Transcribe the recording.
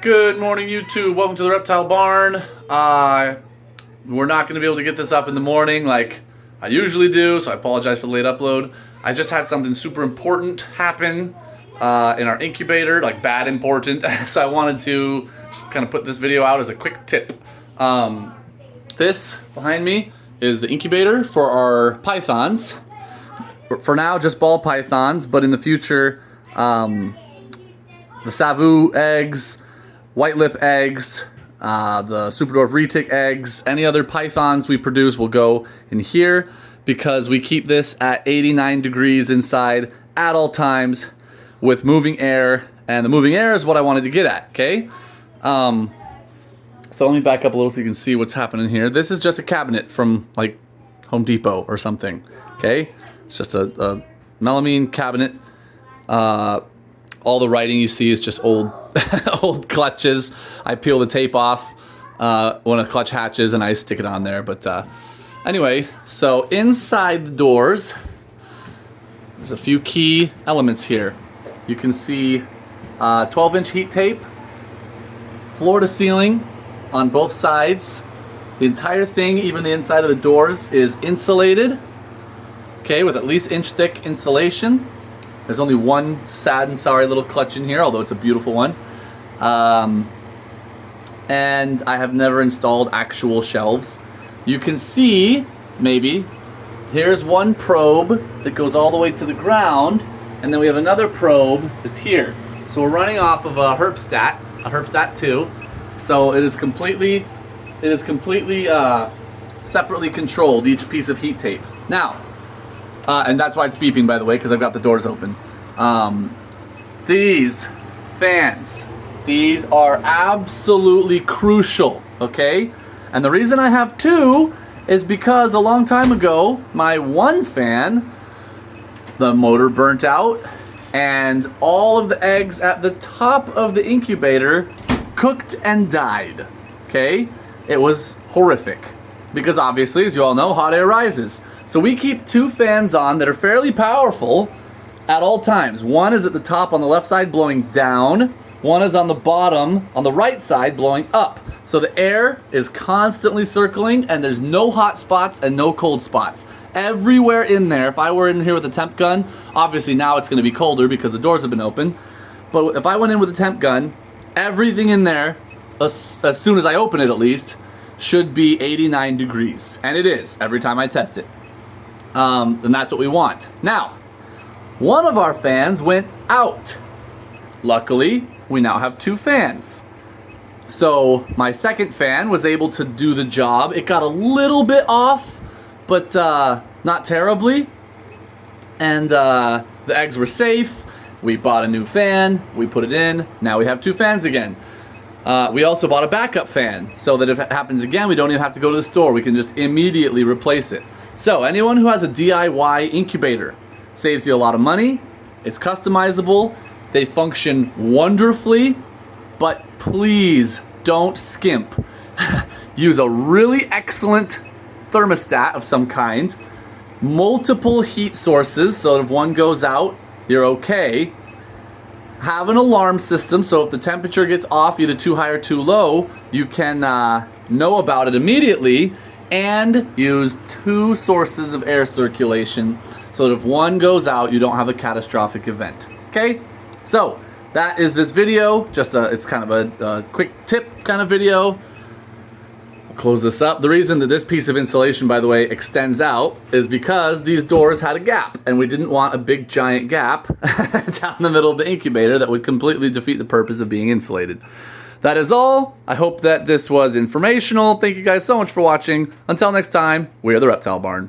Good morning, YouTube. Welcome to the reptile barn. We're not going to be able to get this up in the morning like I usually do, so I apologize for the late upload. I just had something super important happen in our incubator, like bad important, so I wanted to just kind of put this video out as a quick tip. This behind me is the incubator for our pythons. For now, just ball pythons, but in the future, the Savu eggs, white lip eggs, the Superdwarf retic eggs, any other pythons we produce will go in here because we keep this at 89 degrees inside at all times with moving air, and the moving air is what I wanted to get at, okay? So let me back up a little so you can see what's happening here. This is just a cabinet from like Home Depot or something, okay? It's just a melamine cabinet. All the writing you see is just old old clutches. I peel the tape off when a clutch hatches and I stick it on there. But anyway, so inside the doors, there's a few key elements here. You can see 12-inch heat tape, floor to ceiling on both sides. The entire thing, even the inside of the doors, is insulated, okay, with at least inch-thick insulation. There's only one sad and sorry little clutch in here, although it's a beautiful one. And I have never installed actual shelves. You can see, maybe, here's one probe that goes all the way to the ground, and then we have another probe that's here. So we're running off of a Herpstat 2. So it is completely separately controlled, each piece of heat tape. Now, and that's why it's beeping, by the way, because I've got the doors open. These fans, these are absolutely crucial, okay? And the reason I have two is because a long time ago, my one fan, the motor burnt out, and all of the eggs at the top of the incubator cooked and died, okay? It was horrific, because obviously, as you all know, hot air rises. So we keep two fans on that are fairly powerful at all times. One is at the top on the left side blowing down. One is on the bottom on the right side blowing up. So the air is constantly circling and there's no hot spots and no cold spots. Everywhere in there, if I were in here with a temp gun, obviously now it's gonna be colder because the doors have been open, but if I went in with a temp gun, everything in there, as soon as I open it at least, should be 89 degrees. And it is, every time I test it. And that's what we want. Now, one of our fans went out. Luckily, we now have two fans. So my second fan was able to do the job. It got a little bit off, but not terribly. And the eggs were safe. We bought a new fan, we put it in, now we have two fans again. We also bought a backup fan, so that if it happens again, we don't even have to go to the store. We can just immediately replace it. So anyone who has a DIY incubator, saves you a lot of money, it's customizable, they function wonderfully, but please don't skimp. Use a really excellent thermostat of some kind, multiple heat sources, so that if one goes out, you're okay. Have an alarm system, so if the temperature gets off, either too high or too low, you can know about it immediately, and use two sources of air circulation, so that if one goes out, you don't have a catastrophic event, okay? So, that is this video, it's kind of a quick tip kind of video. I'll close this up. The reason that this piece of insulation, by the way, extends out is because these doors had a gap, and we didn't want a big giant gap down the middle of the incubator that would completely defeat the purpose of being insulated. That is all. I hope that this was informational. Thank you guys so much for watching. Until next time, we are the Reptile Barn.